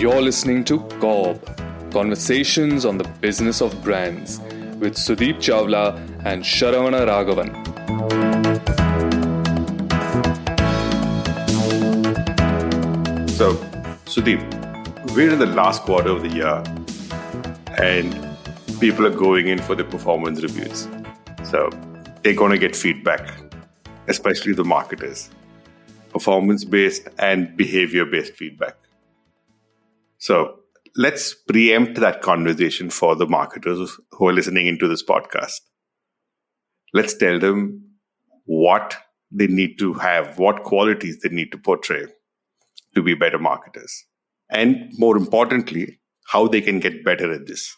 You're listening to COB, Conversations on the Business of Brands, with Sudeep Chawla and Sharavana Raghavan. So, Sudeep, we're in the last quarter of the year and people are going in for their performance reviews. So, they're going to get feedback, especially the marketers, performance-based and behavior-based feedback. So, let's preempt that conversation for the marketers who are listening into this podcast. Let's tell them what they need to have, what qualities they need to portray to be better marketers. And more importantly, how they can get better at this.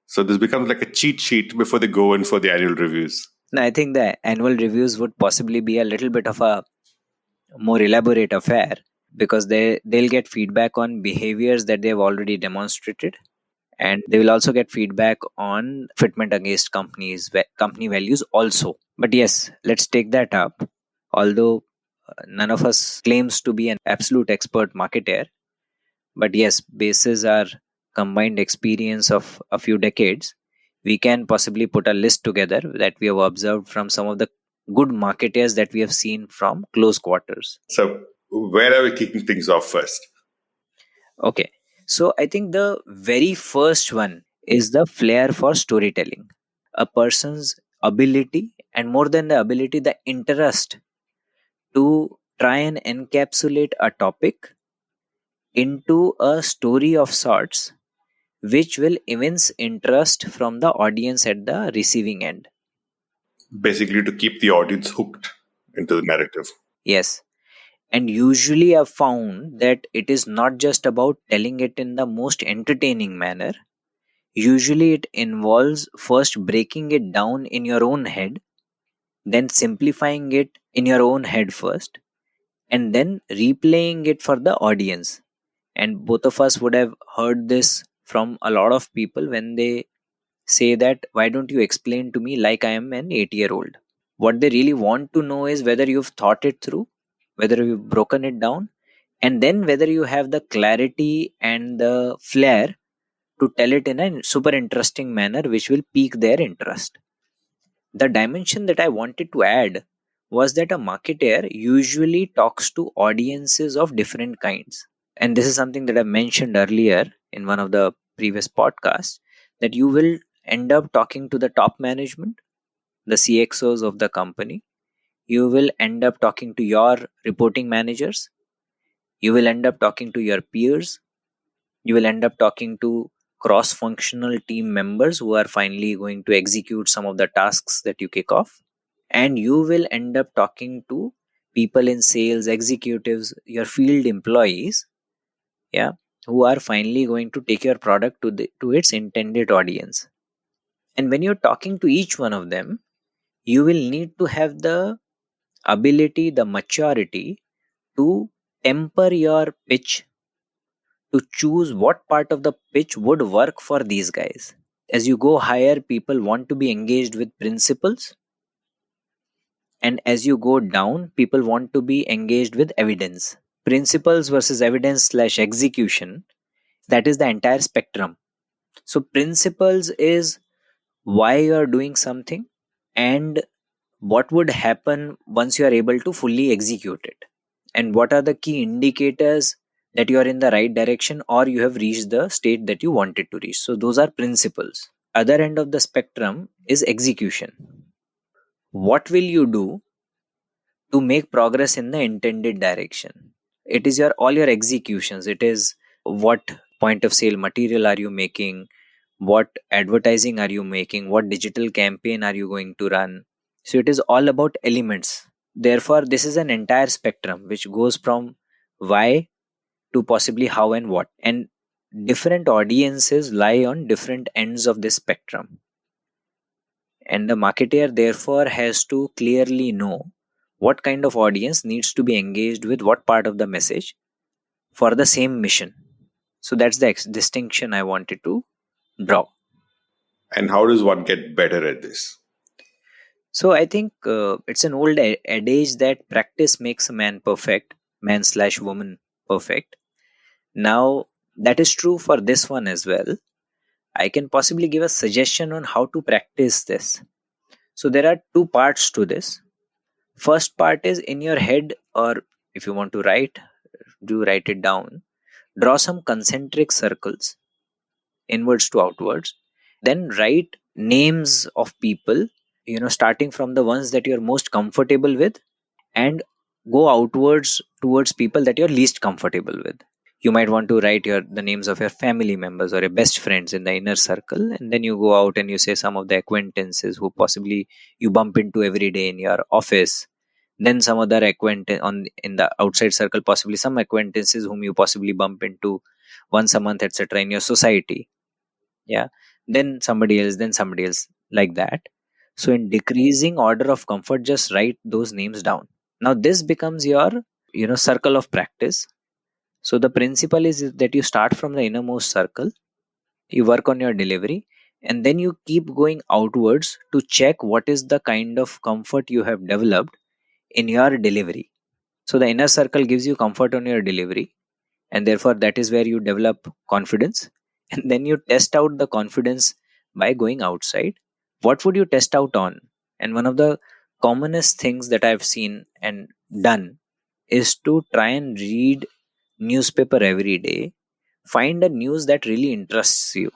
So this becomes like a cheat sheet before they go in for the annual reviews. I think the annual reviews would possibly be a little bit of a more elaborate affair, because they'll get feedback on behaviors that they've already demonstrated, and they will also get feedback on fitment against company values also. But yes, let's take that up. Although none of us claims to be an absolute expert marketer, but yes, basis our combined experience of a few decades, we can possibly put a list together that we have observed from some of the good marketers that we have seen from close quarters. So where are we kicking things off first? Okay, so I think the very first one is the flair for storytelling. A person's ability, and more than the ability, the interest to try and encapsulate a topic into a story of sorts, which will evince interest from the audience at the receiving end. Basically, to keep the audience hooked into the narrative. Yes. And usually I've found that it is not just about telling it in the most entertaining manner. Usually it involves first breaking it down in your own head, then simplifying it in your own head first, and then replaying it for the audience. And both of us would have heard this from a lot of people when they say that, why don't you explain to me like I am an 8-year-old? What they really want to know is whether you've thought it through, whether you've broken it down, and then whether you have the clarity and the flair to tell it in a super interesting manner which will pique their interest. The dimension that I wanted to add was that a marketer usually talks to audiences of different kinds. And this is something that I mentioned earlier in one of the previous podcasts, that you will end up talking to the top management, the CXOs of the company. You will end up talking to your reporting managers. You will end up talking to your peers. You will end up talking to cross-functional team members who are finally going to execute some of the tasks that you kick off. And you will end up talking to people in sales, executives, your field employees, who are finally going to take your product to its intended audience. And when you're talking to each one of them, you will need to have the ability, the maturity to temper your pitch, to choose what part of the pitch would work for these guys. As you go higher, people want to be engaged with principles. And as you go down, people want to be engaged with evidence. Principles versus evidence / execution, that is the entire spectrum. So principles is why you are doing something and what would happen once you are able to fully execute it, and what are the key indicators that you are in the right direction or you have reached the state that you wanted to reach. So those are principles. Other end of the spectrum is execution. What will you do to make progress in the intended direction? It is all your executions. It is what point of sale material are you making, what advertising are you making, what digital campaign are you going to run. So it is all about elements. Therefore, this is an entire spectrum which goes from why to possibly how and what. And different audiences lie on different ends of this spectrum. And the marketer therefore has to clearly know what kind of audience needs to be engaged with what part of the message for the same mission. So that's the distinction I wanted to draw. And how does one get better at this? So I think it's an old adage that practice makes a man perfect, man / woman perfect. Now, That is true for this one as well. I can possibly give a suggestion on how to practice this. So there are two parts to this. First part is in your head, or if you want to write, do write it down. Draw some concentric circles, inwards to outwards. Then write names of people, starting from the ones that you're most comfortable with, and go outwards towards people that you're least comfortable with. You might want to write the names of your family members or your best friends in the inner circle, and then you go out and you say some of the acquaintances who possibly you bump into every day in your office. Then some other acquaintance on in the outside circle, possibly some acquaintances whom you possibly bump into once a month, etc., in your society. Yeah. Then somebody else, like that. So in decreasing order of comfort, just write those names down. Now this becomes your circle of practice. So the principle is that you start from the innermost circle, you work on your delivery, and then you keep going outwards to check what is the kind of comfort you have developed in your delivery. So the inner circle gives you comfort on your delivery, and therefore that is where you develop confidence. And then you test out the confidence by going outside. What would you test out on? And one of the commonest things that I've seen and done is to try and read newspaper every day. Find a news that really interests you,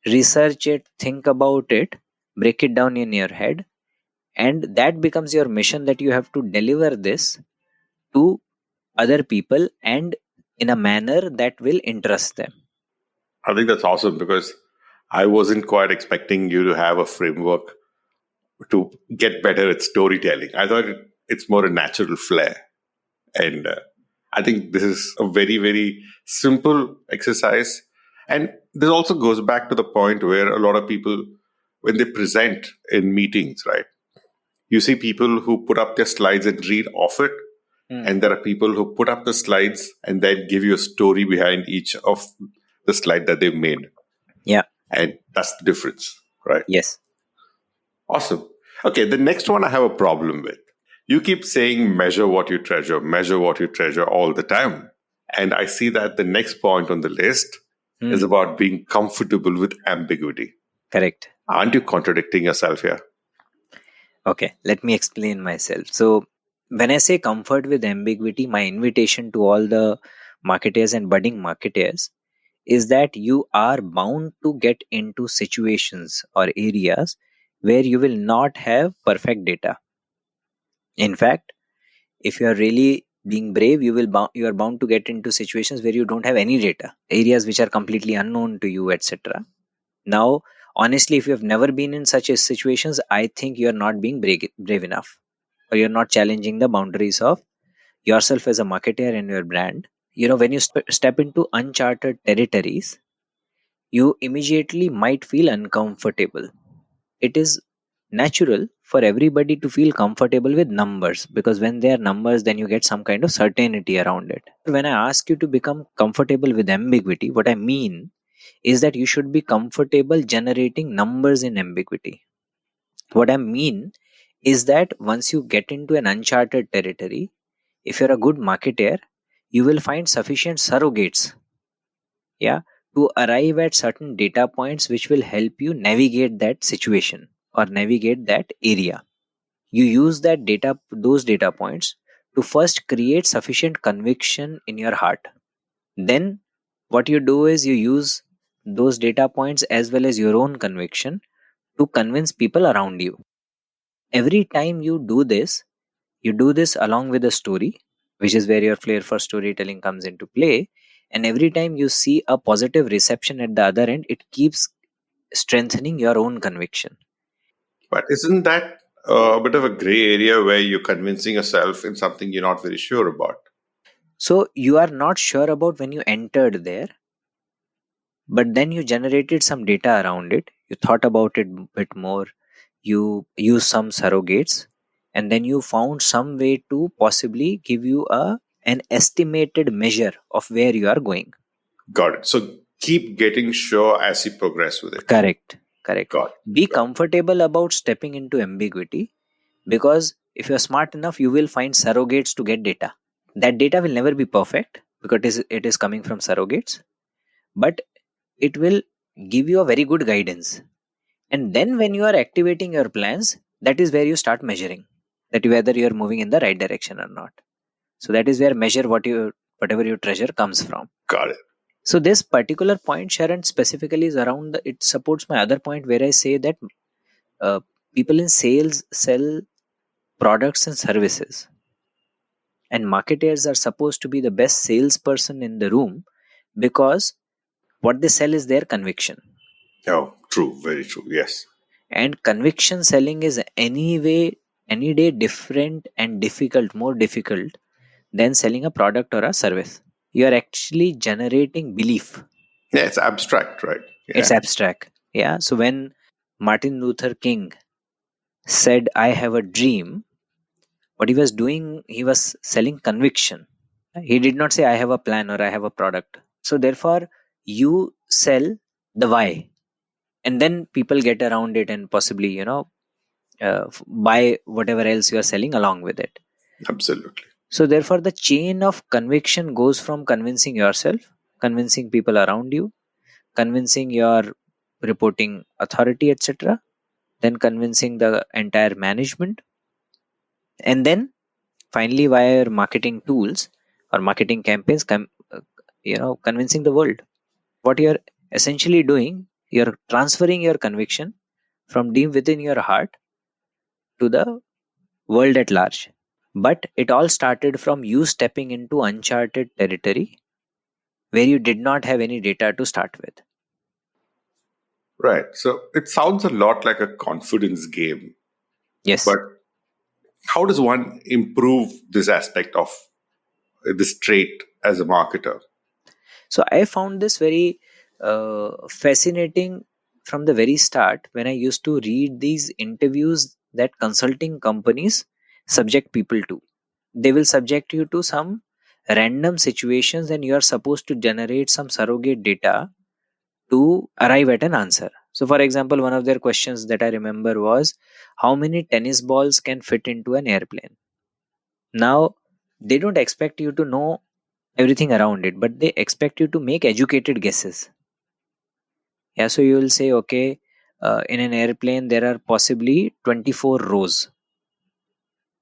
research it, think about it, break it down in your head, and that becomes your mission, that you have to deliver this to other people and in a manner that will interest them. I think that's awesome because I wasn't quite expecting you to have a framework to get better at storytelling. I thought it's more a natural flair. And I think this is a very, very simple exercise. And this also goes back to the point where a lot of people, when they present in meetings, right, you see people who put up their slides and read off it. And there are people who put up the slides and then give you a story behind each of the slide that they've made. Yeah. And that's the difference, right? Yes. Awesome. Okay, the next one I have a problem with. You keep saying measure what you treasure all the time. And I see that the next point on the list is about being comfortable with ambiguity. Correct. Aren't you contradicting yourself here? Okay, let me explain myself. So when I say comfort with ambiguity, my invitation to all the marketers and budding marketers is that you are bound to get into situations or areas where you will not have perfect data. In fact, if you are really being brave, you are bound to get into situations where you don't have any data, areas which are completely unknown to you, etc. Now, honestly, if you have never been in such situations, I think you are not being brave enough, or you're not challenging the boundaries of yourself as a marketer and your brand. When you step into uncharted territories, you immediately might feel uncomfortable. It is natural for everybody to feel comfortable with numbers, because when they are numbers, then you get some kind of certainty around it. When I ask you to become comfortable with ambiguity, what I mean is that you should be comfortable generating numbers in ambiguity. What I mean is that once you get into an uncharted territory, if you're a good marketer, you will find sufficient surrogates, yeah, to arrive at certain data points which will help you navigate that situation or navigate that area. You use those data points to first create sufficient conviction in your heart. Then what you do is you use those data points as well as your own conviction to convince people around you. Every time you do this along with a story, which is where your flair for storytelling comes into play. And every time you see a positive reception at the other end, it keeps strengthening your own conviction. But isn't that a bit of a gray area where you're convincing yourself in something you're not very sure about? So you are not sure about when you entered there, but then you generated some data around it. You thought about it a bit more. You use some surrogates, and then you found some way to possibly give you an estimated measure of where you are going. Got it. So keep getting sure as you progress with it. Correct. Got it. Be comfortable about stepping into ambiguity, because if you're smart enough, you will find surrogates to get data. That data will never be perfect because it is coming from surrogates, but it will give you a very good guidance. And then when you are activating your plans, that is where you start measuring that whether you are moving in the right direction or not. So that is where measure whatever you treasure comes from. Got it. So this particular point, Sharon, specifically is around it supports my other point where I say that uh, people in sales sell products and services, and marketers are supposed to be the best salesperson in the room because what they sell is their conviction. Oh, true. Very true. Yes. And conviction selling is any day different and difficult, more difficult than selling a product or a service. You are actually generating belief. Yeah, it's abstract, right? It's Yeah. abstract. Yeah. So when Martin Luther King said, I have a dream, what he was doing, he was selling conviction. He did not say, I have a plan or I have a product. So therefore, you sell the why, and then people get around it and possibly, buy whatever else you are selling along with it. Absolutely. So therefore, the chain of conviction goes from convincing yourself, convincing people around you, convincing your reporting authority, etc., then convincing the entire management, and then finally via your marketing tools or marketing campaigns, convincing the world. What you're essentially doing, you're transferring your conviction from deep within your heart to the world at large. But it all started from you stepping into uncharted territory where you did not have any data to start with. Right. So it sounds a lot like a confidence game. Yes. But how does one improve this aspect of this trait as a marketer? So I found this very fascinating from the very start when I used to read these interviews that consulting companies subject people to. They will subject you to some random situations and you are supposed to generate some surrogate data to arrive at an answer. So, for example, one of their questions that I remember was, how many tennis balls can fit into an airplane? Now, they don't expect you to know everything around it, but they expect you to make educated guesses. Yeah, so you will say, okay, in an airplane, there are possibly 24 rows.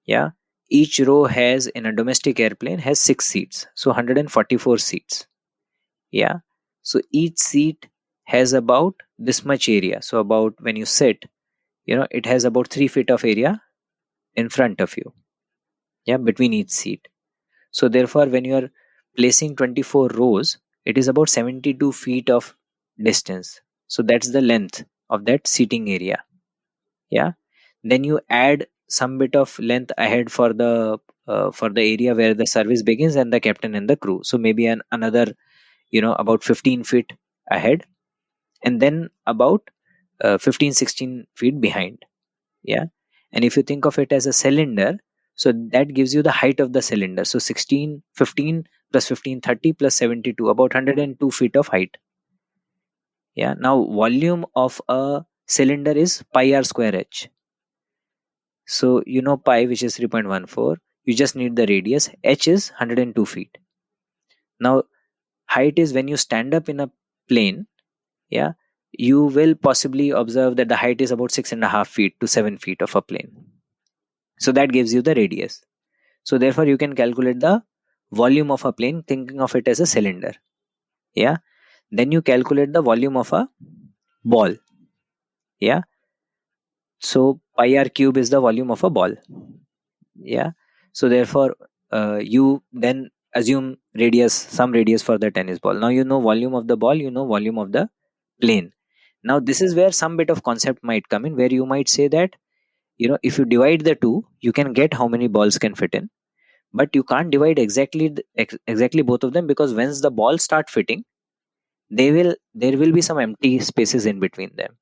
Yeah, each row has, in a domestic airplane, has 6 seats, so 144 seats. Yeah, so each seat has about this much area. So, about when you sit, it has about 3 feet of area in front of you. Yeah, between each seat. So therefore, when you are placing 24 rows, it is about 72 feet of distance. So that's the length of that seating area. Yeah. Then you add some bit of length ahead for the area where the service begins and the captain and the crew. So maybe another about 15 feet ahead, and then about 15 16 feet behind. Yeah. And if you think of it as a cylinder, so that gives you the height of the cylinder. So 16 15 plus 15 30 plus 72, about 102 feet of height. Yeah. Now volume of a cylinder is pi r square h. So pi, which is 3.14, you just need the radius. H is 102 feet. Now height is when you stand up in a plane. Yeah, you will possibly observe that the height is about 6.5 feet to 7 feet of a plane. So that gives you the radius. So therefore, you can calculate the volume of a plane thinking of it as a cylinder. Yeah. Then you calculate the volume of a ball. Yeah. So pi r cube is the volume of a ball. Yeah. So therefore, you then assume some radius for the tennis ball. Now you know volume of the ball, you know volume of the plane. Now this is where some bit of concept might come in, where you might say that, if you divide the two, you can get how many balls can fit in, but you can't divide exactly both of them, because once the balls start fitting, there will be some empty spaces in between them.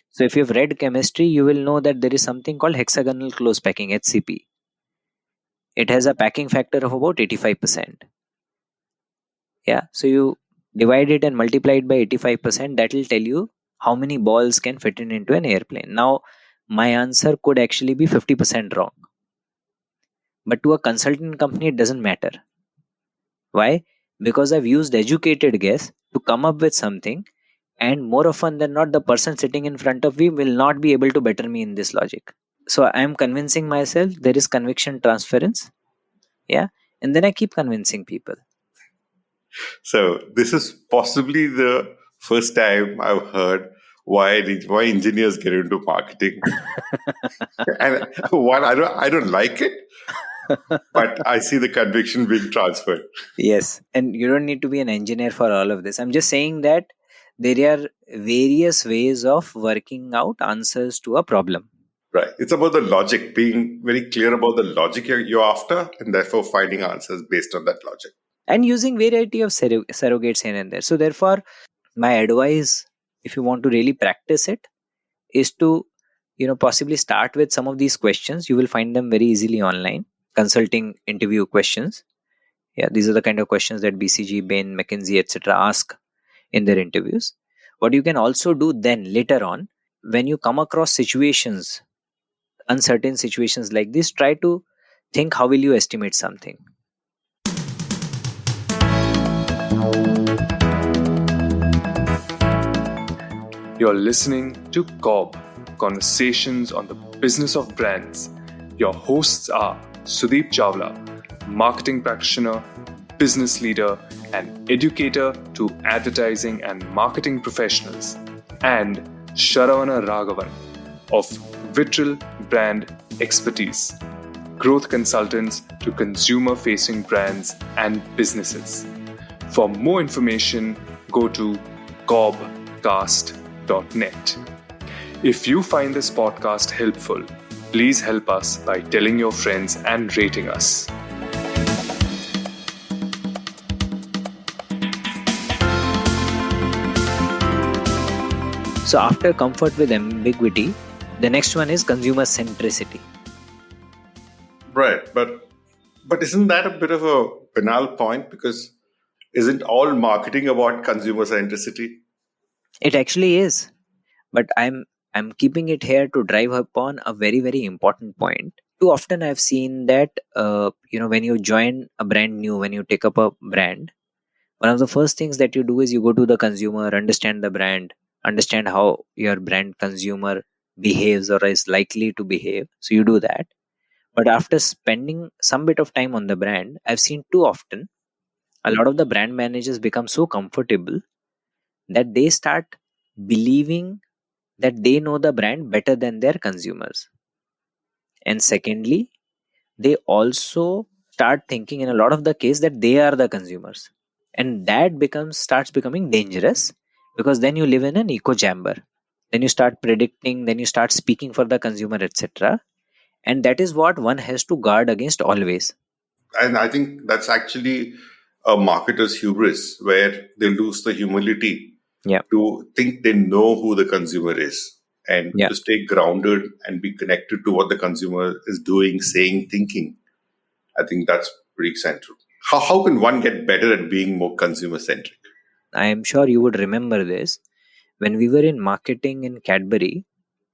So if you've read chemistry, you will know that there is something called hexagonal close packing, HCP. It has a packing factor of about 85%. Yeah, so you divide it and multiply it by 85%, that will tell you how many balls can fit into an airplane. Now my answer could actually be 50% wrong, but to a consultant company it doesn't matter. Why? because I've used educated guess to come up with something, and more often than not, the person sitting in front of me will not be able to better me in this logic. So I am convincing myself, there is conviction transference. Yeah. And then I keep convincing people. So this is possibly the first time I've heard why engineers get into marketing. And one, I don't like it, but I see the conviction being transferred. Yes. And you don't need to be an engineer for all of this. I'm just saying that there are various ways of working out answers to a problem. Right. It's about the logic, being very clear about the logic you're after, and therefore finding answers based on that logic. And using variety of surrogates here and there. So therefore, my advice, if you want to really practice it, is to possibly start with some of these questions. You will find them very easily online. Consulting interview questions. Yeah, these are the kind of questions that BCG, Bain, McKinsey, etc. ask in their interviews. What you can also do then later on, when you come across situations, uncertain situations like this, try to think, how will you estimate something? You're listening to COB, Conversations on the Business of Brands. Your hosts are Sudeep Chawla, marketing practitioner, business leader, and educator to advertising and marketing professionals, and Sharavana Raghavan of Vitral Brand Expertise, growth consultants to consumer-facing brands and businesses. For more information, go to cobcast.net. If you find this podcast helpful, please help us by telling your friends and rating us. So after comfort with ambiguity, the next one is consumer centricity. Right. But isn't that a bit of a banal point? Because isn't all marketing about consumer centricity? It actually is, but I'm keeping it here to drive upon a very very important point. Too often I've seen that when you join a brand new, when you take up a brand, one of the first things that you do is you go to the consumer, understand the brand, understand how your brand consumer behaves or is likely to behave. So you do that. But after spending some bit of time on the brand, I've seen too often a lot of the brand managers become so comfortable that they start believing that they know the brand better than their consumers. And secondly, they also start thinking in a lot of the case that they are the consumers. And that starts becoming dangerous, because then you live in an echo chamber. Then you start predicting, then you start speaking for the consumer, etc. And that is what one has to guard against always. And I think that's actually a marketer's hubris, where they lose the humility Yeah. to think they know who the consumer is, and Yeah. to stay grounded and be connected to what the consumer is doing, saying, thinking. I think that's pretty central. How can one get better at being more consumer centric? I am sure you would remember this. When we were in marketing in Cadbury,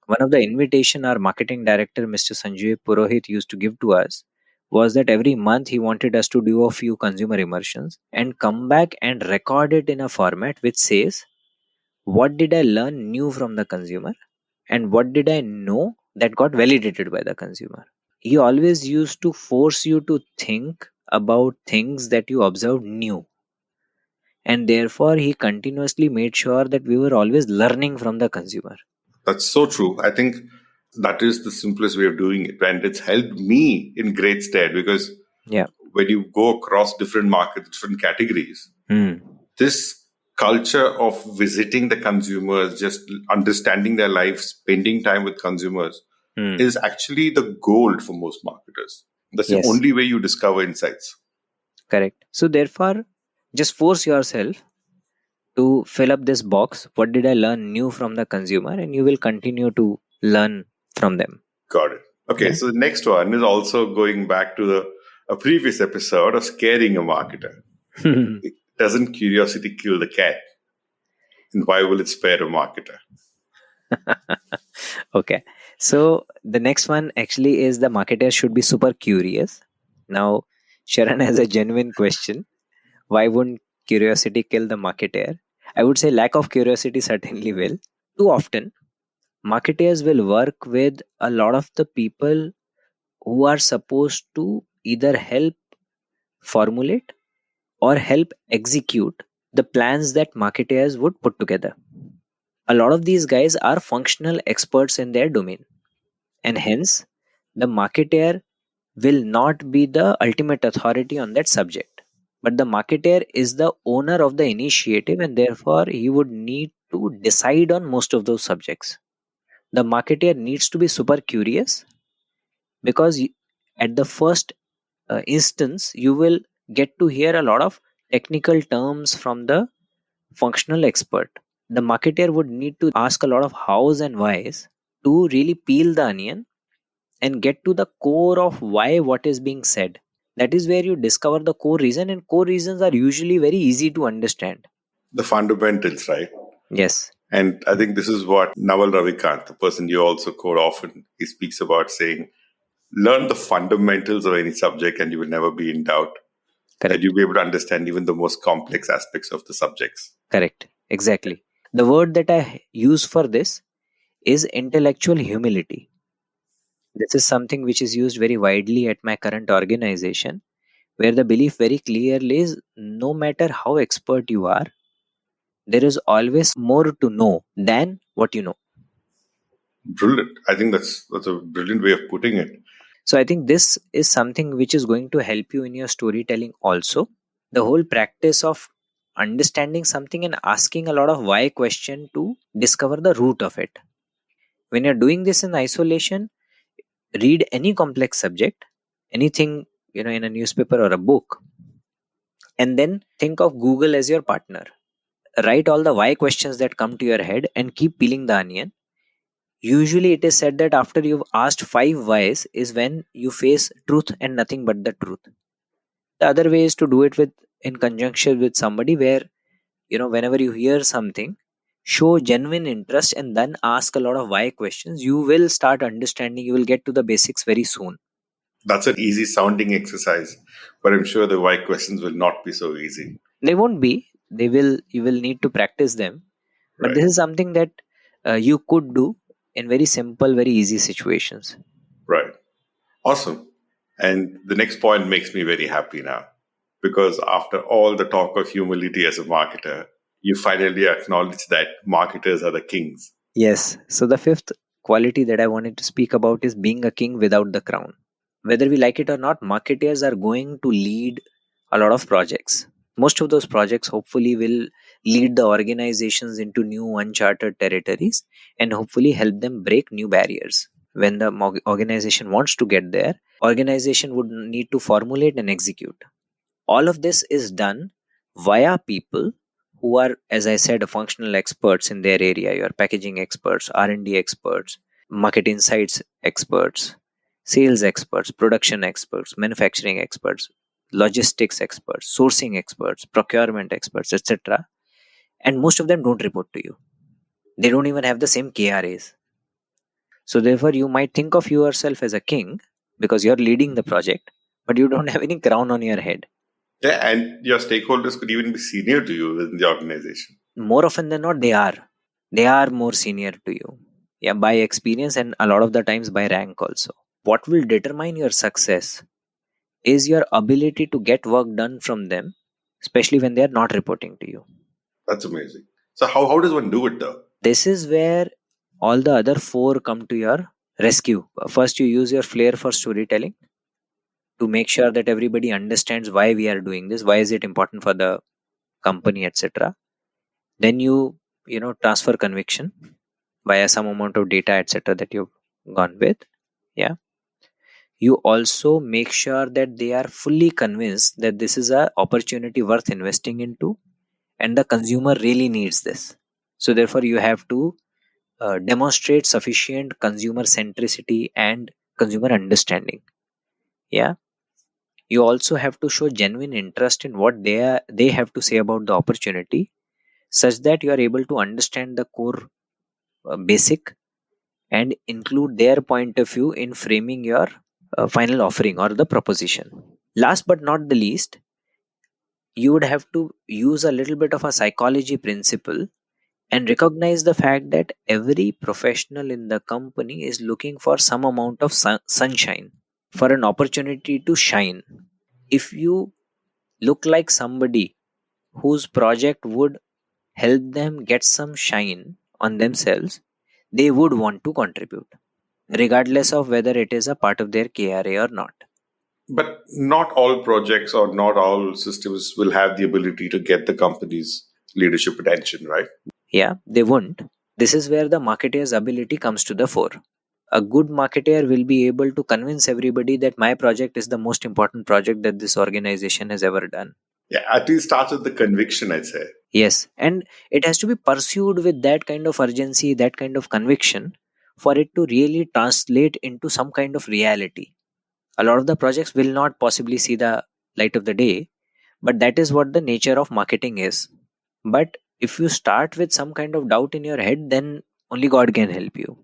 one of the invitation our marketing director, Mr. Sanjay Purohit, used to give to us was that every month he wanted us to do a few consumer immersions and come back and record it in a format which says, what did I learn new from the consumer and what did I know that got validated by the consumer? He always used to force you to think about things that you observed new. And therefore, he continuously made sure that we were always learning from the consumer. That's so true. I think that is the simplest way of doing it. And it's helped me in great stead, because Yeah. when you go across different markets, different categories, this culture of visiting the consumers, just understanding their lives, spending time with consumers is actually the gold for most marketers. That's the Yes. only way you discover insights. Correct. So therefore, just force yourself to fill up this box. What did I learn new from the consumer? And you will continue to learn from them. Got it. Okay, Yeah. so the next one is also going back to a previous episode of scaring a marketer. Doesn't curiosity kill the cat? And why will it spare a marketer? Okay. So the next one actually is the marketer should be super curious. Now, Sharon has a genuine question. Why wouldn't curiosity kill the marketer? I would say lack of curiosity certainly will. Too often, marketers will work with a lot of the people who are supposed to either help formulate or help execute the plans that marketers would put together. A lot of these guys are functional experts in their domain, and hence the marketer will not be the ultimate authority on that subject. But the marketer is the owner of the initiative, and therefore he would need to decide on most of those subjects. The marketer needs to be super curious because at the first instance, you will get to hear a lot of technical terms from the functional expert. The marketer would need to ask a lot of hows and whys to really peel the onion and get to the core of why what is being said. That is where you discover the core reason, and core reasons are usually very easy to understand. The fundamentals, right? Yes, And I think this is what Naval Ravikant, the person you also quote often, he speaks about saying, learn the fundamentals of any subject and you will never be in doubt. And correct, you'll be able to understand even the most complex aspects of the subjects. correct, exactly. The word that I use for this is intellectual humility. This is something which is used very widely at my current organization, where the belief very clearly is no matter how expert you are, there is always more to know than what you know. Brilliant. I think that's a brilliant way of putting it. So I think this is something which is going to help you in your storytelling also. The whole practice of understanding something and asking a lot of why question to discover the root of it. When you're doing this in isolation, read any complex subject, anything, in a newspaper or a book, and then think of Google as your partner. Write all the why questions that come to your head and keep peeling the onion. Usually it is said that after you've asked 5 whys is when you face truth and nothing but the truth. The other way is to do it with in conjunction with somebody where, whenever you hear something, show genuine interest and then ask a lot of why questions. You will start understanding, you will get to the basics very soon. That's an easy sounding exercise, but I'm sure the why questions will not be so easy. They won't be, you will need to practice them, but Right. this is something that you could do in very simple, very easy situations. Right. Awesome. And the next point makes me very happy now because after all the talk of humility as a marketer, you finally acknowledge that marketers are the kings. Yes. So the fifth quality that I wanted to speak about is being a king without the crown. Whether we like it or not, marketers are going to lead a lot of projects. Most of those projects hopefully will lead the organizations into new uncharted territories and hopefully help them break new barriers. When the organization wants to get there, organization would need to formulate and execute. All of this is done via people who are, as I said, functional experts in their area. Your packaging experts, R&D experts, market insights experts, sales experts, production experts, manufacturing experts, logistics experts, sourcing experts, procurement experts, etc. And most of them don't report to you. They don't even have the same KRAs. So therefore you might think of yourself as a king because you're leading the project, but you don't have any crown on your head. Yeah, and your stakeholders could even be senior to you within the organization. More often than not, they are more senior to you, yeah, by experience and a lot of the times by rank also. What will determine your success is your ability to get work done from them, especially when they are not reporting to you. That's amazing. So how does one do it though? This is where all the other four come to your rescue. First, you use your flair for storytelling to make sure that everybody understands why we are doing this, why is it important for the company, etc. Then you transfer conviction via some amount of data, etc., that you've gone with. Yeah. You also make sure that they are fully convinced that this is a opportunity worth investing into and the consumer really needs this. So therefore you have to demonstrate sufficient consumer centricity and consumer understanding. Yeah. You also have to show genuine interest in what they have to say about the opportunity, such that you are able to understand the core basic and include their point of view in framing your final offering or the proposition. Last but not the least, you would have to use a little bit of a psychology principle and recognize the fact that every professional in the company is looking for some amount of sunshine, for an opportunity to shine. If you look like somebody whose project would help them get some shine on themselves, they would want to contribute, regardless of whether it is a part of their KRA or not. But not all projects or not all systems will have the ability to get the company's leadership attention, right? Yeah, they won't. This is where the marketeer's ability comes to the fore. A good marketeer will be able to convince everybody that my project is the most important project that this organization has ever done. Yeah, at least starts with the conviction, I'd say. Yes, and it has to be pursued with that kind of urgency, that kind of conviction, for it to really translate into some kind of reality. A lot of the projects will not possibly see the light of the day, but that is what the nature of marketing is. But if you start with some kind of doubt in your head, then only God can help you.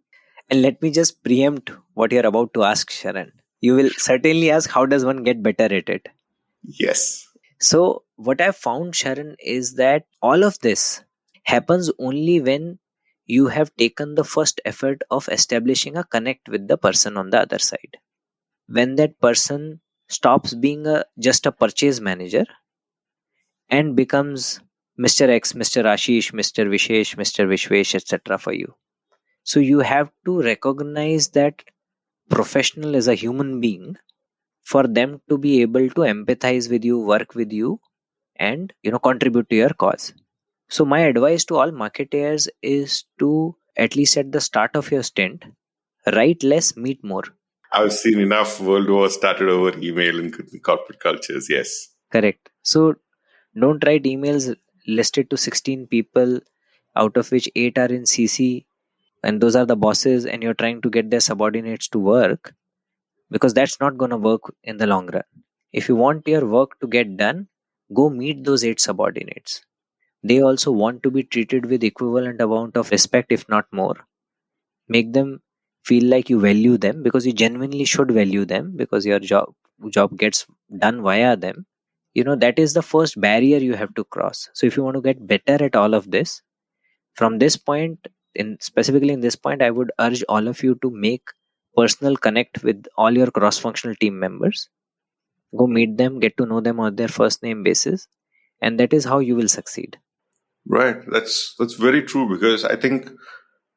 And let me just preempt what you're about to ask, Sharan. You will certainly ask, how does one get better at it? Yes. So, what I've found, Sharan, is that all of this happens only when you have taken the first effort of establishing a connect with the person on the other side. When that person stops being just a purchase manager and becomes Mr. X, Mr. Ashish, Mr. Vishesh, Mr. Vishwesh, etc. for you. So you have to recognize that professional is a human being for them to be able to empathize with you, work with you, and contribute to your cause. So my advice to all marketeers is to, at least at the start of your stint, write less, meet more. I've seen enough world wars started over email in corporate cultures. Yes. Correct. So don't write emails listed to 16 people, out of which 8 are in CC, and those are the bosses, and you're trying to get their subordinates to work, because that's not going to work in the long run. If you want your work to get done, go meet those 8 subordinates. They also want to be treated with equivalent amount of respect, if not more. Make them feel like you value them, because you genuinely should value them, because your job gets done via them. That is the first barrier you have to cross. So if you want to get better at all of this, from this point, specifically in this point, I would urge all of you to make personal connect with all your cross-functional team members. Go meet them, get to know them on their first name basis, and that is how you will succeed. Right. That's very true, because I think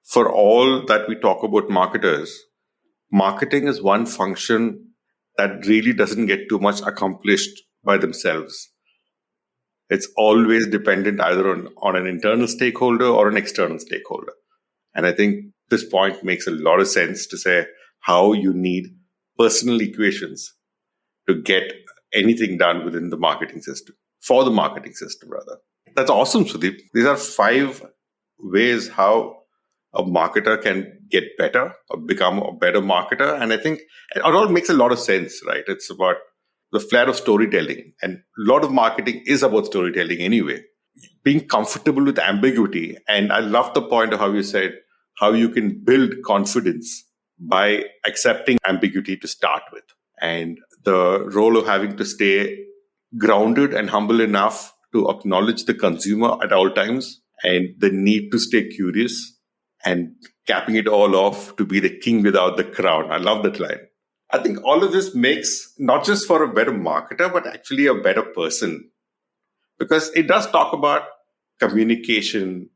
for all that we talk about marketers, marketing is one function that really doesn't get too much accomplished by themselves. It's always dependent either on an internal stakeholder or an external stakeholder. And I think this point makes a lot of sense to say how you need personal equations to get anything done within the marketing system, for the marketing system, rather. That's awesome, Sudeep. These are 5 ways how a marketer can get better or become a better marketer. And I think it all makes a lot of sense, right? It's about the flair of storytelling. And a lot of marketing is about storytelling anyway. Being comfortable with ambiguity. And I love the point of how you said how you can build confidence by accepting ambiguity to start with. And the role of having to stay grounded and humble enough to acknowledge the consumer at all times, and the need to stay curious, and capping it all off to be the king without the crown. I love that line. I think all of this makes not just for a better marketer, but actually a better person, because it does talk about communication,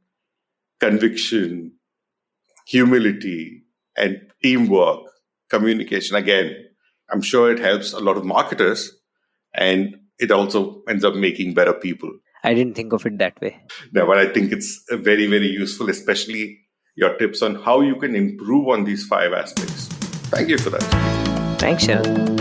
conviction, humility, and teamwork. Communication, again, I'm sure it helps a lot of marketers, and it also ends up making better people. I didn't think of it that way. No, but I think it's very, very useful, especially your tips on how you can improve on these 5 aspects. Thank you for that. Thanks, Sharan.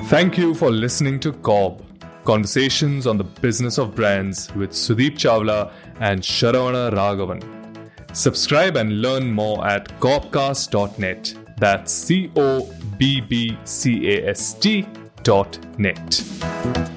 Thank you for listening to COB, Conversations on the Business of Brands with Sudeep Chawla and Sharavana Raghavan. Subscribe and learn more at cobcast.net. That's COBBCAST.net.